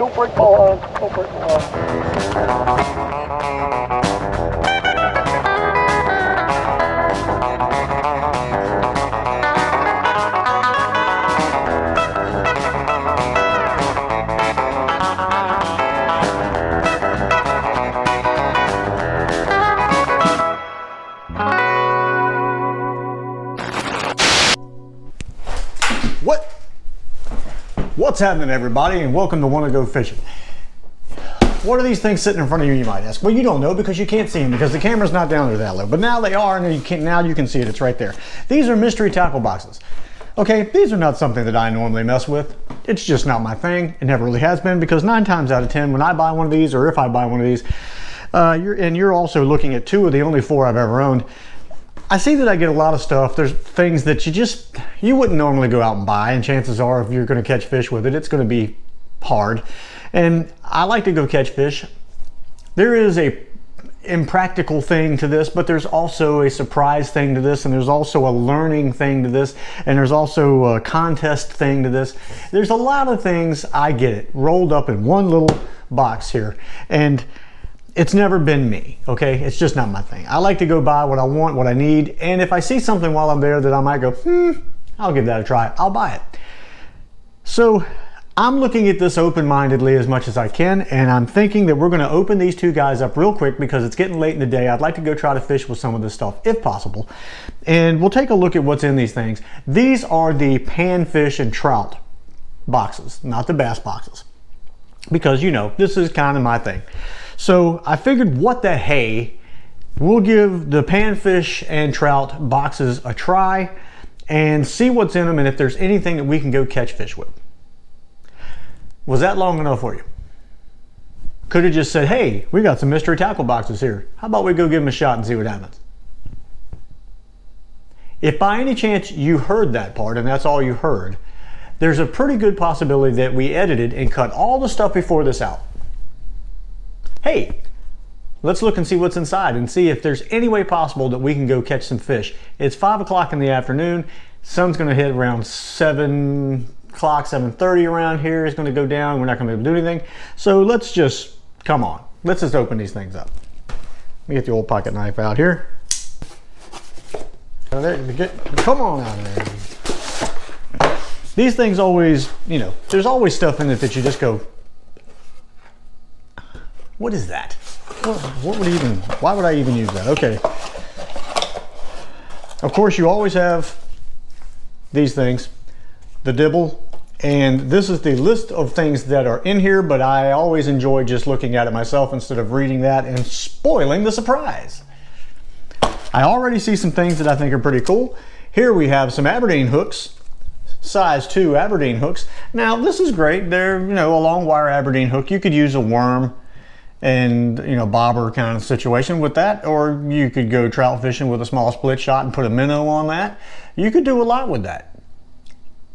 Go break my line. Go break my line. What's happening, everybody, and welcome to Wanna Go Fishing. What are these things sitting in front of you, you might ask? Well, you don't know because you can't see them because the camera's not down there that low, but now they are, and now you can see it. It's right there. These are mystery tackle boxes. Okay, these are not something that I normally mess with. It's just not my thing. It never really has been, because 9 times out of 10 when I buy one of these, or if I buy one of these, you're also looking at 2 of the only 4 I've ever owned, I see that I get a lot of stuff. There's things that you wouldn't normally go out and buy, and chances are if you're going to catch fish with it, it's going to be hard. And I like to go catch fish. There is a impractical thing to this, but there's also a surprise thing to this, and there's also a learning thing to this, and there's also a contest thing to this. There's a lot of things, I get it, rolled up in one little box here. And it's never been me, okay? It's just not my thing. I like to go buy what I want, what I need, and if I see something while I'm there that I might go, I'll give that a try, I'll buy it. So I'm looking at this open-mindedly as much as I can, and I'm thinking that we're gonna open these 2 guys up real quick because it's getting late in the day. I'd like to go try to fish with some of this stuff if possible. And we'll take a look at what's in these things. These are the panfish and trout boxes, not the bass boxes. Because, you know, this is kind of my thing. So I figured, what the hey, we'll give the panfish and trout boxes a try and see what's in them, and if there's anything that we can go catch fish with. Was that long enough for you? Could have just said, hey, we got some mystery tackle boxes here. How about we go give them a shot and see what happens? If by any chance you heard that part and that's all you heard, there's a pretty good possibility that we edited and cut all the stuff before this out. Hey, let's look and see what's inside and see if there's any way possible that we can go catch some fish. It's 5 o'clock in the afternoon. Sun's gonna hit around 7 o'clock, 7:30 around here. It's gonna go down. We're not gonna be able to do anything. So let's just, come on. Let's just open these things up. Let me get the old pocket knife out here. Come on out of there. These things always, you know, there's always stuff in it that you just go, what is that? Why would I even use that? Okay. Of course, you always have these things, the dibble, and this is the list of things that are in here, but I always enjoy just looking at it myself instead of reading that and spoiling the surprise. I already see some things that I think are pretty cool. Here we have some Aberdeen hooks, size 2 Aberdeen hooks. Now, this is great. They're, you know, a long wire Aberdeen hook. You could use a worm and, you know, bobber kind of situation with that, or you could go trout fishing with a small split shot and put a minnow on that. You could do a lot with that,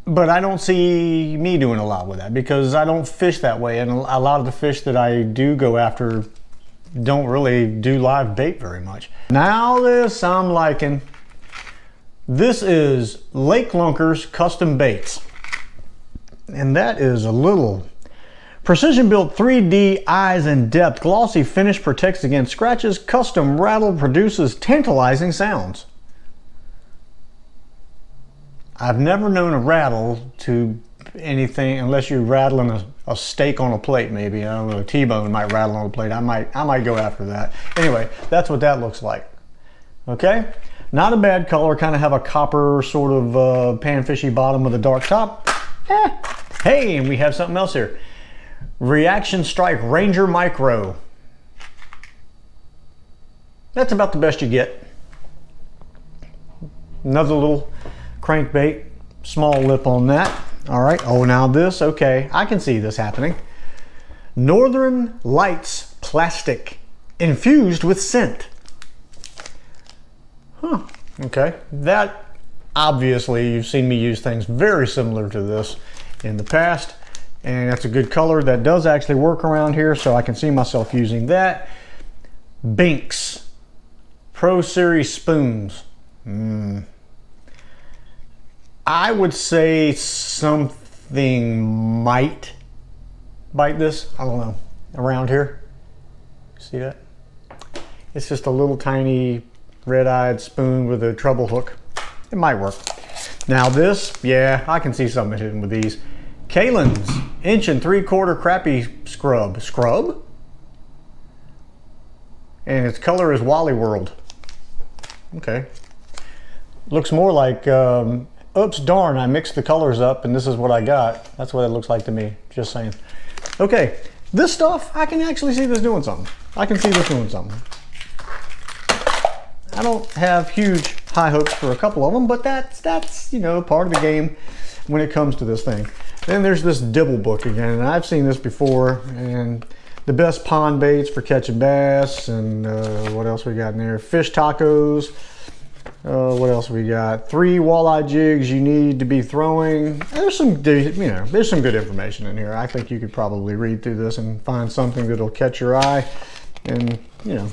but I don't see me doing a lot with that because I don't fish that way, and a lot of the fish that I do go after don't really do live bait very much. Now this I'm liking. This is Lake Lunker's Custom Baits, and that is a little precision built 3D eyes in depth. Glossy finish protects against scratches. Custom rattle produces tantalizing sounds. I've never known a rattle to anything, unless you're rattling a steak on a plate maybe. I don't know, a T-bone might rattle on a plate. I might go after that. Anyway, that's what that looks like. Okay? Not a bad color. Kind of have a copper sort of panfishy bottom with a dark top. Hey, and we have something else here. Reaction Strike Ranger Micro. That's about the best you get. Another little crankbait, small lip on that. All right, oh, now this, okay, I can see this happening. Northern Lights Plastic, infused with scent. Huh, okay. That, obviously, you've seen me use things very similar to this in the past. And that's a good color. That does actually work around here, so I can see myself using that. Binks Pro Series spoons. I would say something might bite this? I don't know. Around here. See that? It's just a little tiny red-eyed spoon with a treble hook. It might work. Now this, yeah, I can see something hidden with these. Kalen's 1 3/4 crappie scrub. Scrub? And its color is Wally World. Okay. Looks more like, oops, darn, I mixed the colors up and this is what I got. That's what it looks like to me, just saying. Okay, this stuff, I can actually see this doing something. I can see this doing something. I don't have huge high hopes for a couple of them, but that's you know, part of the game when it comes to this thing. Then there's this dibble book again, and I've seen this before, and the best pond baits for catching bass, and what else we got in there? Fish tacos. What else we got? 3 walleye jigs you need to be throwing. There's some, you know, there's some good information in here. I think you could probably read through this and find something that'll catch your eye, and you know,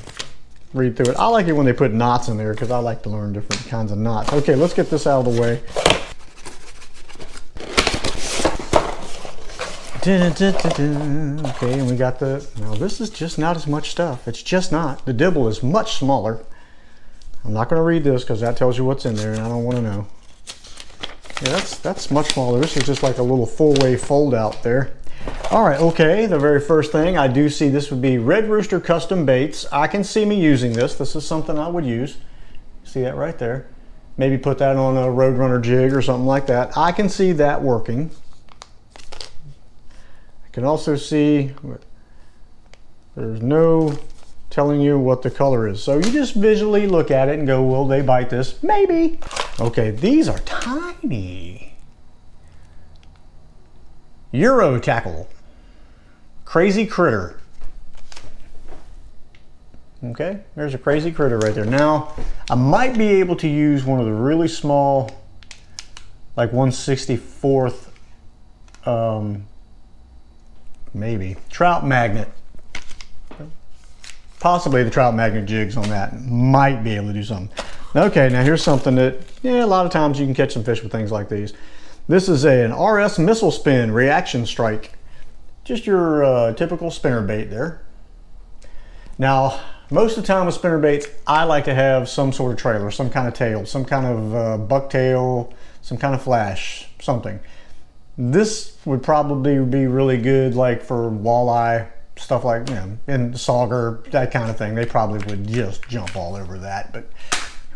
read through it. I like it when they put knots in there because I like to learn different kinds of knots. Okay, let's get this out of the way. Okay, and we got the, now this is just not as much stuff. It's just not. The dibble is much smaller. I'm not going to read this because that tells you what's in there and I don't want to know. Yeah, that's much smaller. This is just like a little full-way fold out there. All right, okay, the very first thing I do see, this would be Red Rooster Custom Baits. I can see me using this. This is something I would use. See that right there? Maybe put that on a Roadrunner jig or something like that. I can see that working. I can also see there's no telling you what the color is. So you just visually look at it and go, will they bite this? Maybe. Okay, these are tiny. Euro tackle. Crazy critter. Okay, there's a crazy critter right there. Now, I might be able to use one of the really small, like 1/64th, maybe, trout magnet. Possibly the trout magnet jigs on that. Might be able to do something. Okay, now here's something that, yeah, a lot of times you can catch some fish with things like these. This is an RS Missile Spin Reaction Strike. Just your typical spinner bait there. Now, most of the time with spinner baits, I like to have some sort of trailer, some kind of tail, some kind of bucktail, some kind of flash, something. This would probably be really good like for walleye, stuff like, you know, in sauger, that kind of thing. They probably would just jump all over that, but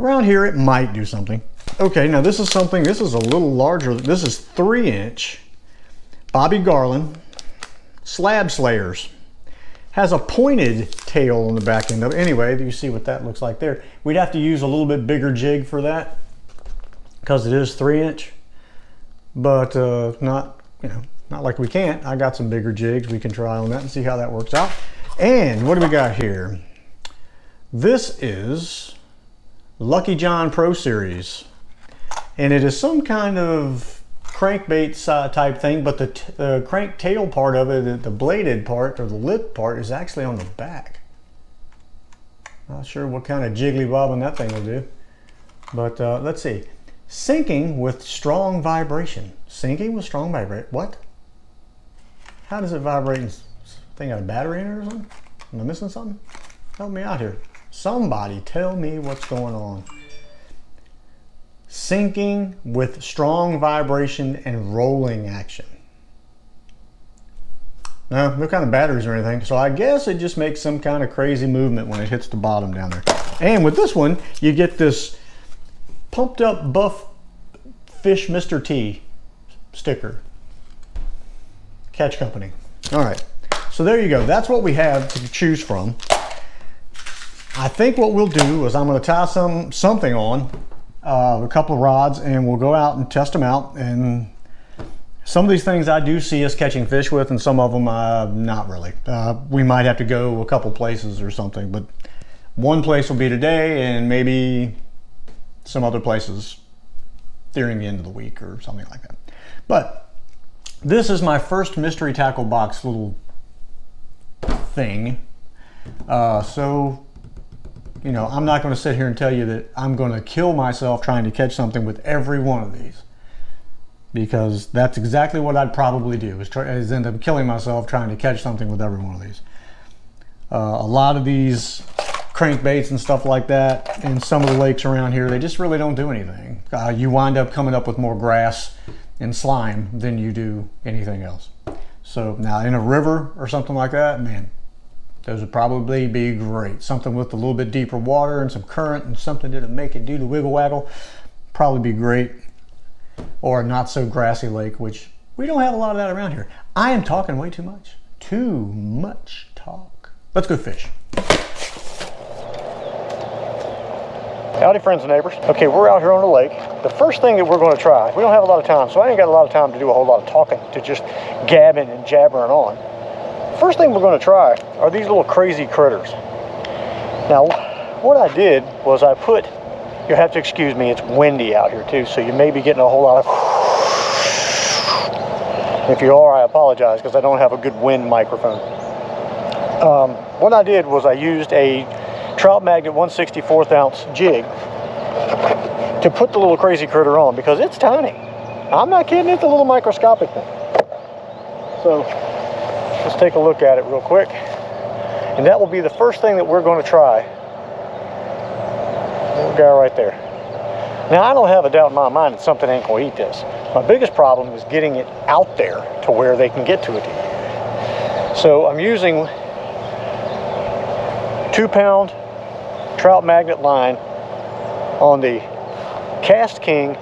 around here it might do something. Okay, now this is something, this is a little larger. This is 3-inch Bobby Garland Slab Slayers. Has a pointed tail on the back end of it. Anyway, you see what that looks like there. We'd have to use a little bit bigger jig for that because it is 3-inch, but not, you know, not like we can't. I got some bigger jigs we can try on that and see how that works out. And what do we got here? This is Lucky John Pro Series, and it is some kind of crankbait type thing, but the crank tail part of it, the bladed part or the lip part, is actually on the back. Not sure what kind of jiggly bobbing that thing will do, but let's see. Sinking with strong vibration. Sinking with strong vibration. What? How does it vibrate? Thing got a battery in it or something? Am I missing something? Help me out here. Somebody tell me what's going on. Sinking with strong vibration and rolling action. No kind of batteries or anything, so I guess it just makes some kind of crazy movement when it hits the bottom down there. And with this one, you get this pumped up buff fish Mr. T sticker. Catch Company. All right, so there you go. That's what we have to choose from. I think what we'll do is I'm going to tie something on a couple of rods, and we'll go out and test them out. And some of these things I do see us catching fish with, and some of them not really. We might have to go a couple places or something, but one place will be today and maybe some other places during the end of the week or something like that. But this is my first mystery tackle box little thing. So, you know, I'm not going to sit here and tell you that I'm going to kill myself trying to catch something with every one of these. because that's exactly what I'd probably do, is end up killing myself trying to catch something with every one of these. A lot of these crankbaits and stuff like that in some of the lakes around here, they just really don't do anything. You wind up coming up with more grass and slime than you do anything else. So now in a river or something like that, man, those would probably be great. Something with a little bit deeper water and some current and something that'll make it do the wiggle waggle, probably be great. Or a not so grassy lake, which we don't have a lot of that around here. I am talking way too much. Too much talk. Let's go fish. Howdy friends and neighbors. Okay, we're out here on the lake. The first thing that we're going to try, we don't have a lot of time, so I ain't got a lot of time to do a whole lot of talking, to just gabbing and jabbering on. First thing we're going to try are these little crazy critters. Now, what I did was I put, you have to excuse me, it's windy out here too, so you may be getting a whole lot of, if you are, I apologize because I don't have a good wind microphone. What I did was I used a trout magnet 1/64 ounce jig to put the little crazy critter on because it's tiny. I'm not kidding, it's a little microscopic thing. So let's take a look at it real quick. And that will be the first thing that we're going to try. Little guy right there. Now I don't have a doubt in my mind that something ain't going to eat this. My biggest problem is getting it out there to where they can get to it. So I'm using 2-pound trout magnet line on the Cast King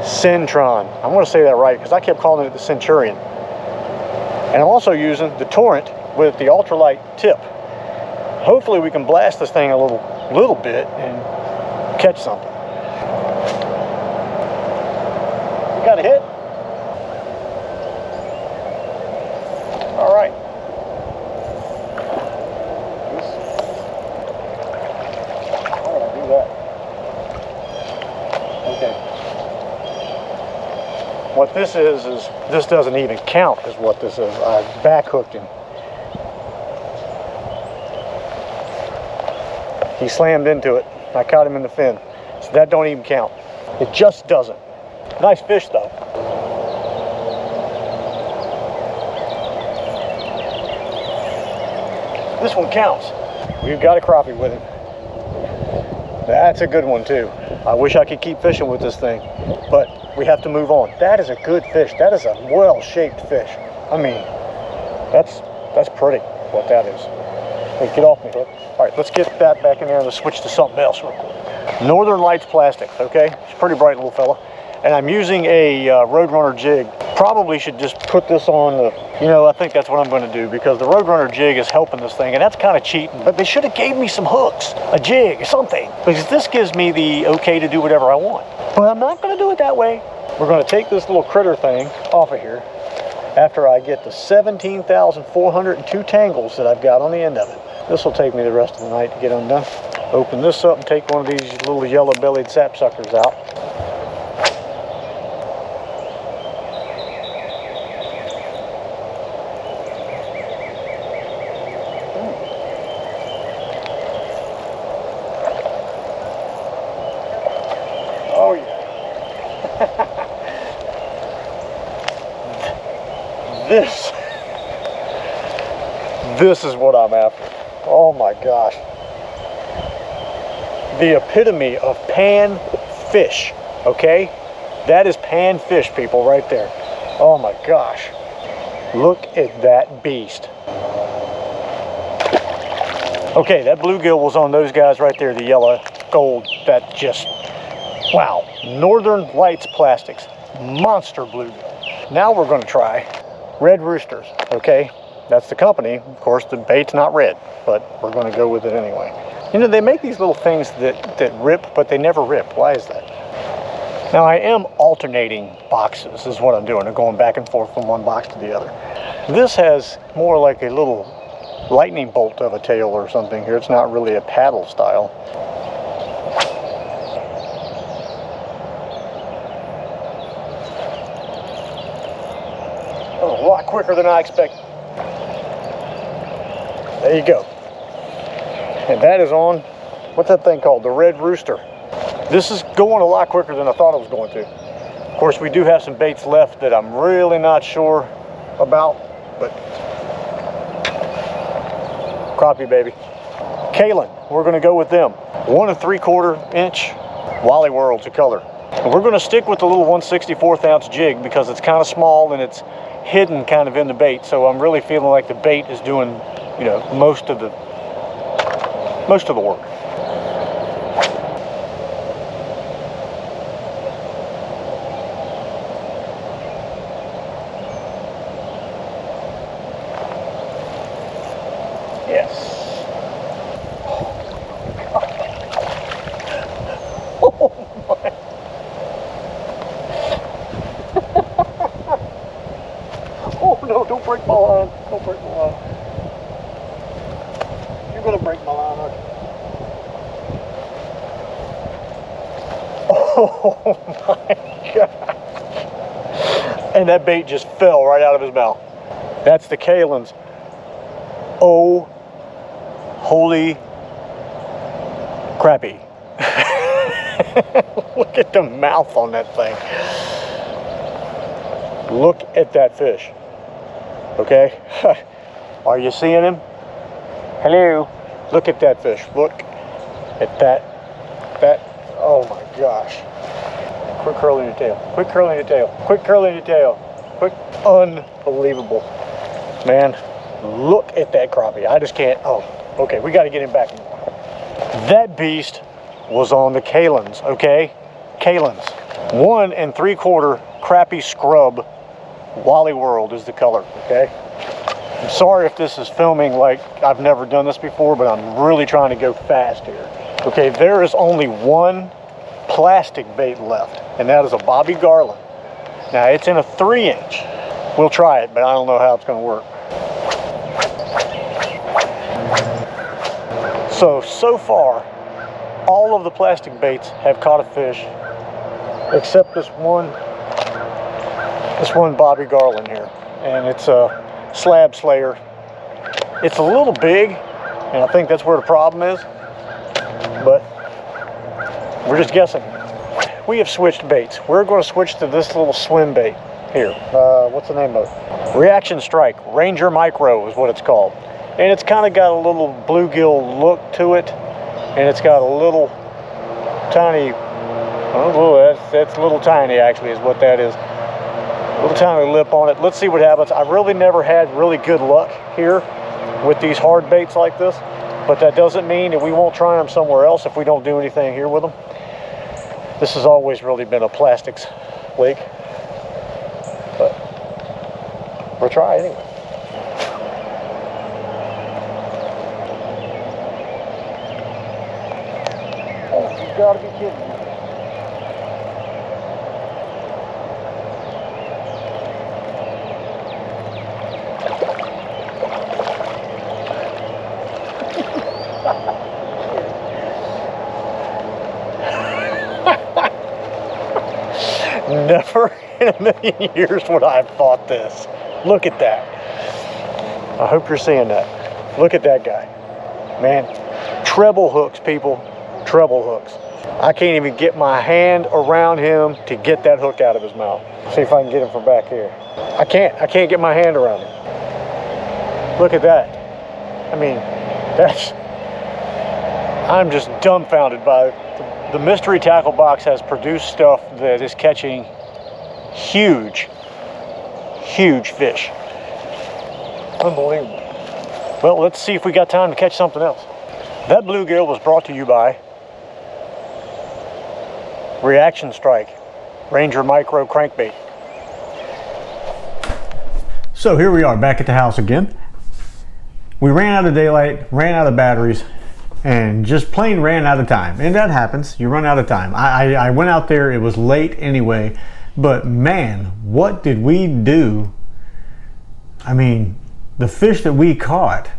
Centron. I'm going to say that right because I kept calling it the Centurion. And I'm also using the Torrent with the ultralight tip. Hopefully we can blast this thing a little bit and catch something. You got a hit? All right. How did I do that? Okay. What this is this doesn't even count as what this is. I back hooked him. He slammed into it. I caught him in the fin. So that don't even count. It just doesn't. Nice fish though. This one counts. We've got a crappie with him. That's a good one too. I wish I could keep fishing with this thing, but we have to move on. That is a good fish. That is a well-shaped fish. I mean, that's pretty, what that is. Hey, get off me, hook. All right, let's get that back in there and let's switch to something else real quick. Northern Lights Plastics, okay? It's a pretty bright little fella. And I'm using a Roadrunner jig. Probably should just put this on the, you know, I think that's what I'm going to do because the Roadrunner jig is helping this thing and that's kind of cheating. But they should have gave me some hooks, a jig, something. Because this gives me the okay to do whatever I want. But I'm not going to do it that way. We're going to take this little critter thing off of here after I get the 17,402 tangles that I've got on the end of it. This will take me the rest of the night to get undone. Open this up and take one of these little yellow-bellied sapsuckers out. Oh yeah. This is what I'm after. Oh my gosh. The epitome of pan fish, okay? That is pan fish, people, right there. Oh my gosh. Look at that beast. Okay, that bluegill was on those guys right there, the yellow gold. That just, wow. Northern Lights Plastics, monster bluegill. Now we're going to try red roosters, okay? That's the company. Of course, the bait's not red, but we're going to go with it anyway. You know, they make these little things that rip, but they never rip. Why is that? Now, I am alternating boxes is what I'm doing. I'm going back and forth from one box to the other. This has more like a little lightning bolt of a tail or something here. It's not really a paddle style. That was a lot quicker than I expected. There you go. And that is on, what's that thing called? The red rooster. This is going a lot quicker than I thought it was going to. Of course, we do have some baits left that I'm really not sure about, but crappie, baby. Kalen, we're gonna go with them. 1 3/4 inch Wally World's a color. And we're gonna stick with the little 1/64 ounce jig because it's kind of small and it's hidden kind of in the bait. So I'm really feeling like the bait is doing, you know, most of the work. Yes. Oh my. Oh no, don't break my line. Don't break my line. You're gonna break my line, aren't you? Oh my gosh. And that bait just fell right out of his mouth. That's the Kalen's. Oh, holy crappie. Look at the mouth on that thing. Look at that fish. Okay? Are you seeing him? Hello? Look at that fish. Look at that. Oh my gosh. Quit curling your tail. Quit curling your tail. Quit curling your tail. Quit. Unbelievable. Man, look at that crappie. I just can't. Oh, okay. We got to get him back. That beast was on the Kalen's, okay? Kalen's. 1 3/4 crappie scrub Wally World is the color, okay? I'm sorry if this is filming like I've never done this before, but I'm really trying to go fast here. Okay, there is only one plastic bait left, and that is a Bobby Garland. Now, it's in a 3-inch. We'll try it, but I don't know how it's going to work. So far, all of the plastic baits have caught a fish, except this one Bobby Garland here, and it's a slab slayer. It's a little big, and I think that's where the problem is, but we're just guessing. We have switched baits. We're going to switch to this little swim bait here. What's the name of it? Reaction Strike Ranger Micro is what it's called, and it's kind of got a little bluegill look to it, and it's got a little tiny, oh, that's little tiny actually is what that is. Little tiny lip on it. Let's see what happens. I've really never had really good luck here with these hard baits like this, but that doesn't mean that we won't try them somewhere else if we don't do anything here with them. This has always really been a plastics lake, but we'll try anyway. Oh, you gotta be kidding me. Never in a million years would I have thought this. Look at that. I hope you're seeing that. Look at that guy. Man, treble hooks, people. Treble hooks. I can't even get my hand around him to get that hook out of his mouth. See if I can get him from back here. I can't get my hand around him. Look at that. I mean, I'm just dumbfounded by it. The mystery tackle box has produced stuff that is catching huge fish. Unbelievable. Well, let's see if we got time to catch something else. That bluegill was brought to you by Reaction Strike Ranger Micro Crankbait. So here we are back at the house again. We ran out of daylight, ran out of batteries, and just plain ran out of time. And that happens, you run out of time. I went out there, it was late anyway, but man, what did we do? I mean, the fish that we caught,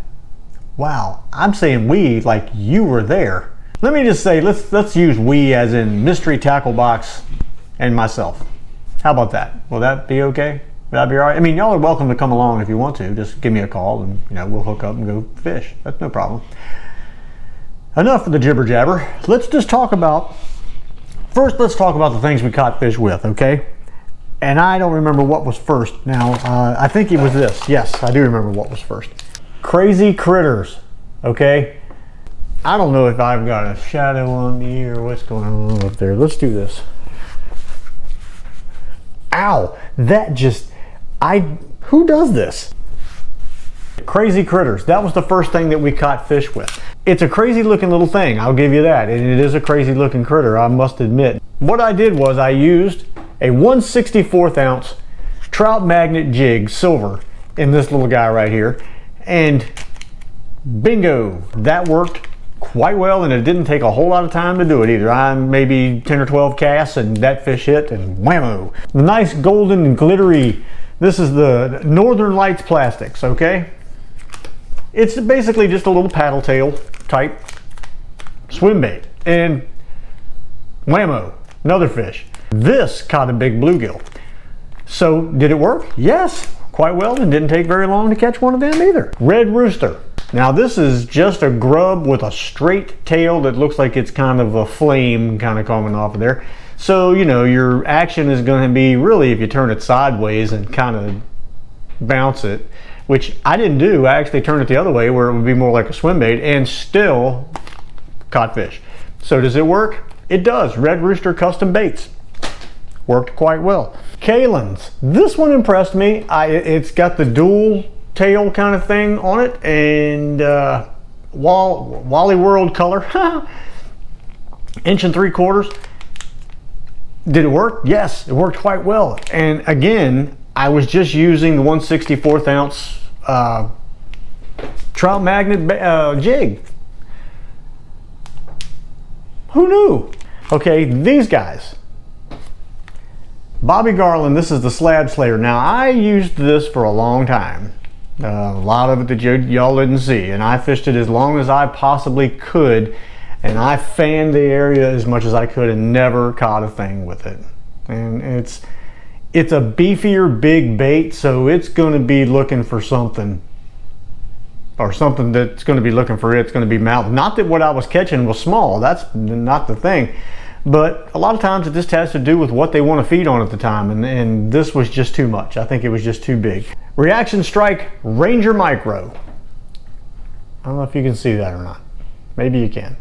wow, I'm saying we like you were there. Let me just say, let's use we as in mystery tackle box and myself. How about that? Will that be okay? Will that be all right? I mean, y'all are welcome to come along if you want to. Just give me a call and we'll hook up and go fish. That's no problem. Enough of the jibber jabber. Let's just talk about, first let's talk about the things we caught fish with, okay? And I don't remember what was first. Now, I think it was this. Yes, I do remember what was first. Crazy Critters, okay? I don't know if I've got a shadow on me or what's going on up there. Let's do this. Ow, that just, who does this? Crazy Critters, that was the first thing that we caught fish with. It's a crazy looking little thing, I'll give you that. And it is a crazy looking critter, I must admit. What I did was I used a 1/64 ounce trout magnet jig, silver, in this little guy right here. And bingo, that worked quite well, and it didn't take a whole lot of time to do it either. I maybe 10 or 12 casts and that fish hit and whammo. The nice golden and glittery, this is the Northern Lights plastics, okay? It's basically just a little paddle tail type swim bait, and whammo, another fish. This caught a big bluegill. So did it work? Yes, quite well, and didn't take very long to catch one of them either. Red Rooster. Now this is just a grub with a straight tail that looks like it's kind of a flame kind of coming off of there. So, you know, your action is going to be really if you turn it sideways and kind of bounce it, which I didn't do. I actually turned it the other way where it would be more like a swim bait and still caught fish. So does it work? It does. Red Rooster Custom Baits. Worked quite well. Kalins. This one impressed me. It's got the dual tail kind of thing on it, and Wally World color. 1 3/4 inches. Did it work? Yes, it worked quite well. And again, I was just using the 1/64 ounce trout magnet jig. Who knew? Okay, these guys. Bobby Garland, this is the Slab Slayer. Now, I used this for a long time. A lot of it that y'all didn't see, and I fished it as long as I possibly could, and I fanned the area as much as I could and never caught a thing with it. And it's a beefier big bait, so it's going to be looking for something, or something that's going to be looking for it's going to be mouth. Not that what I was catching was small, that's not the thing, but a lot of times it just has to do with what they want to feed on at the time, and this was just too much. I think it was just too big. Reaction Strike Ranger Micro. I don't know if you can see that or not. Maybe you can.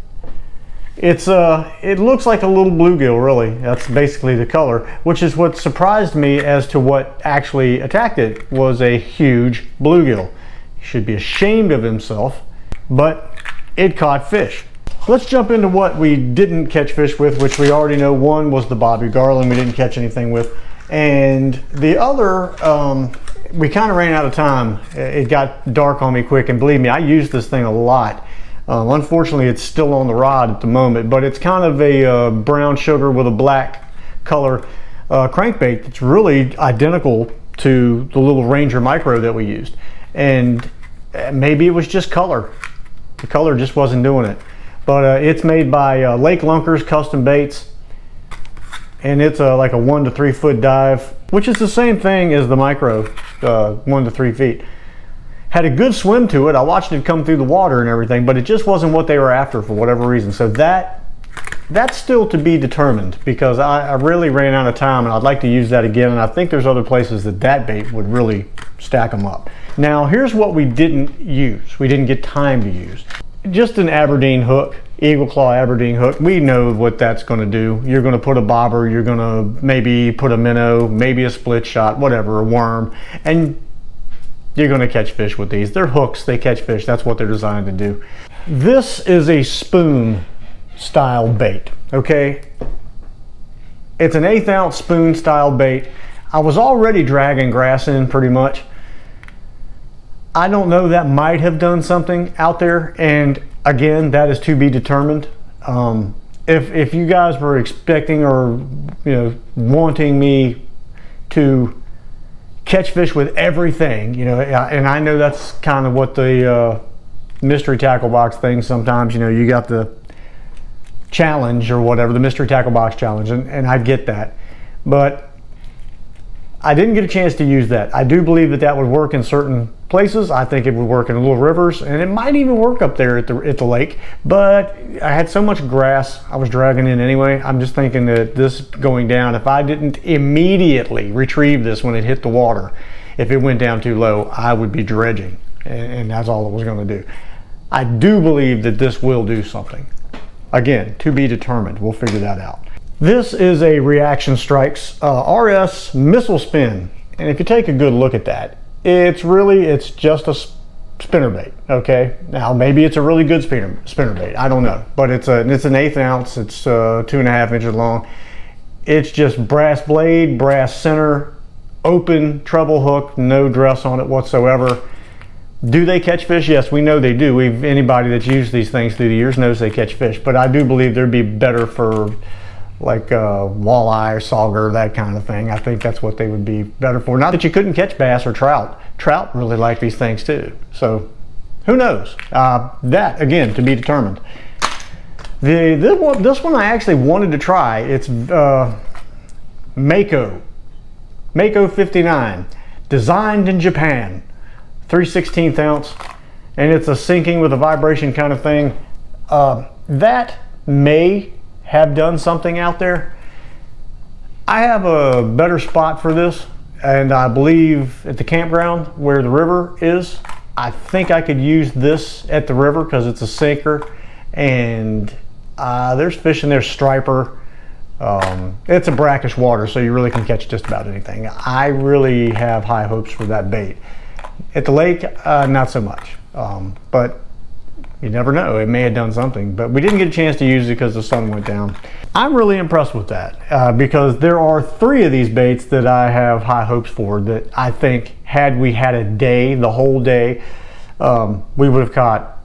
It looks like a little bluegill, really. That's basically the color, which is what surprised me as to what actually attacked it was a huge bluegill. He should be ashamed of himself, but it caught fish. Let's jump into what we didn't catch fish with, which we already know. One was the Bobby Garland we didn't catch anything with, and the other, we kind of ran out of time. It got dark on me quick, and believe me, I used this thing a lot. Unfortunately, it's still on the rod at the moment, but it's kind of a brown sugar with a black color crankbait that's really identical to the little Ranger Micro that we used. And maybe it was just color. The color just wasn't doing it. But it's made by Lake Lunkers Custom Baits, and it's like a 1 to 3 foot dive, which is the same thing as the Micro, 1 to 3 feet. Had a good swim to it. I watched it come through the water and everything, but it just wasn't what they were after for whatever reason. So that's still to be determined, because I really ran out of time, and I'd like to use that again, and I think there's other places that bait would really stack them up. Now here's what we didn't use. We didn't get time to use. Just an Aberdeen hook, Eagle Claw Aberdeen hook. We know what that's going to do. You're going to put a bobber, you're going to maybe put a minnow, maybe a split shot, whatever, a worm, and you're going to catch fish with these. They're hooks, they catch fish. That's what they're designed to do. This is a spoon style bait, okay? It's an 1/8 ounce spoon style bait. I was already dragging grass in pretty much. I don't know, that might have done something out there, and again, that is to be determined. If you guys were expecting or wanting me to catch fish with everything, and I know that's kind of what the mystery tackle box thing sometimes, you got the challenge or whatever, the mystery tackle box challenge, and I get that, but I didn't get a chance to use that. I do believe that that would work in certain places. I think it would work in little rivers, and it might even work up there at the lake. But I had so much grass I was dragging in anyway. I'm just thinking that this going down, if I didn't immediately retrieve this when it hit the water, if it went down too low, I would be dredging, and that's all it was going to do. I do believe that this will do something. Again, to be determined. We'll figure that out. This is a Reaction Strikes RS missile spin, and if you take a good look at that, it's just a spinnerbait. Okay, now maybe it's a really good spinnerbait. I don't know, but it's an 1/8 ounce. It's 2.5 inches long. It's just brass blade, brass center, open treble hook, no dress on it whatsoever. Do they catch fish? Yes, we know they do. Anybody that's used these things through the years knows they catch fish, but I do believe they'd be better for like walleye or sauger, that kind of thing. I think that's what they would be better for. Not that you couldn't catch bass or trout. Trout really like these things too. So who knows? That, again, to be determined. This one I actually wanted to try. It's Mako 59, designed in Japan, 3/16 ounce, and it's a sinking with a vibration kind of thing. That may have done something out there. I have a better spot for this, and I believe at the campground where the river is, I think I could use this at the river because it's a sinker, and there's fish in there, striper. It's a brackish water, so you really can catch just about anything. I really have high hopes for that bait. At the lake, not so much, but you never know. It may have done something, but we didn't get a chance to use it because the sun went down. I'm really impressed with that because there are 3 of these baits that I have high hopes for that I think had we had a day, the whole day, we would have caught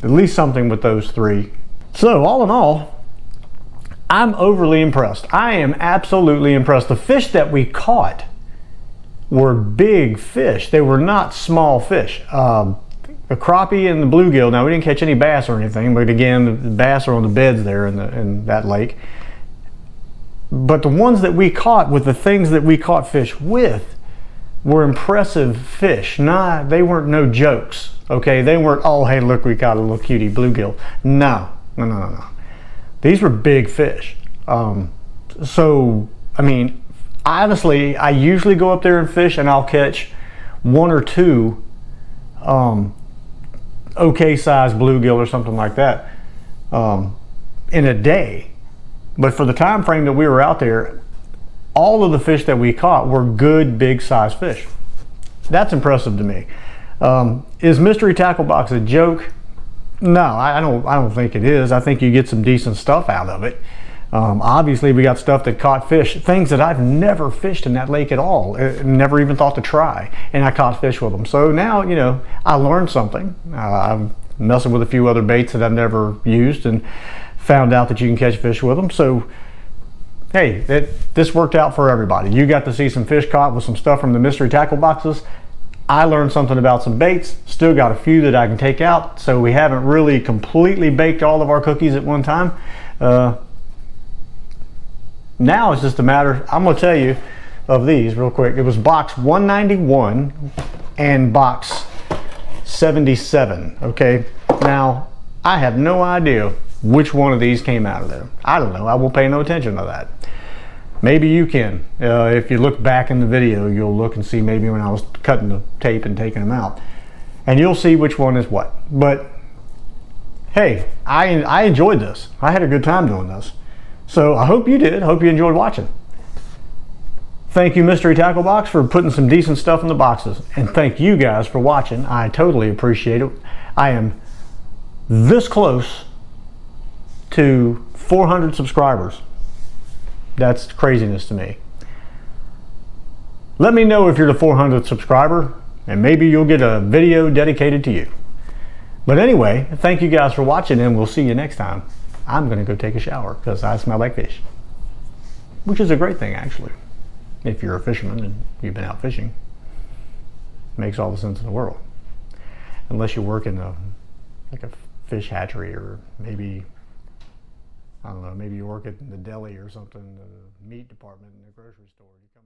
at least something with those 3. So all in all, I'm overly impressed. I am absolutely impressed. The fish that we caught were big fish. They were not small fish. The crappie and the bluegill, now we didn't catch any bass or anything, but again, the bass are on the beds there in that lake. But the ones that we caught with the things that we caught fish with were impressive fish. They weren't no jokes, okay? They weren't, oh, hey, look, we caught a little cutie bluegill. No. These were big fish. So, I mean, honestly, I usually go up there and fish and I'll catch 1 or 2 okay sized bluegill or something like that in a day. But for the time frame that we were out there, all of the fish that we caught were good big sized fish. That's impressive to me. Is Mystery Tackle Box a joke? No, I don't think it is. I think you get some decent stuff out of it. Obviously we got stuff that caught fish, things that I've never fished in that lake at all, never even thought to try, and I caught fish with them. So now, you know, I learned something. I'm messing with a few other baits that I've never used and found out that you can catch fish with them. So hey, this worked out for everybody. You got to see some fish caught with some stuff from the Mystery Tackle Boxes. I learned something about some baits, still got a few that I can take out, so we haven't really completely baked all of our cookies at one time. Now it's just a matter, I'm going to tell you of these real quick. It was box 191 and box 77, okay? Now, I have no idea which one of these came out of there. I don't know, I won't pay no attention to that. Maybe you can. If you look back in the video, you'll look and see maybe when I was cutting the tape and taking them out. And you'll see which one is what. But hey, I enjoyed this. I had a good time doing this. So I hope you did. Hope you enjoyed watching. Thank you, Mystery Tackle Box, for putting some decent stuff in the boxes. And thank you guys for watching. I totally appreciate it. I am this close to 400 subscribers. That's craziness to me. Let me know if you're the 400th subscriber, and maybe you'll get a video dedicated to you. But anyway, thank you guys for watching, and we'll see you next time. I'm going to go take a shower because I smell like fish. Which is a great thing, actually. If you're a fisherman and you've been out fishing. Makes all the sense in the world. Unless you work in like a fish hatchery, or maybe, I don't know, maybe you work at the deli or something, the meat department in the grocery store. You come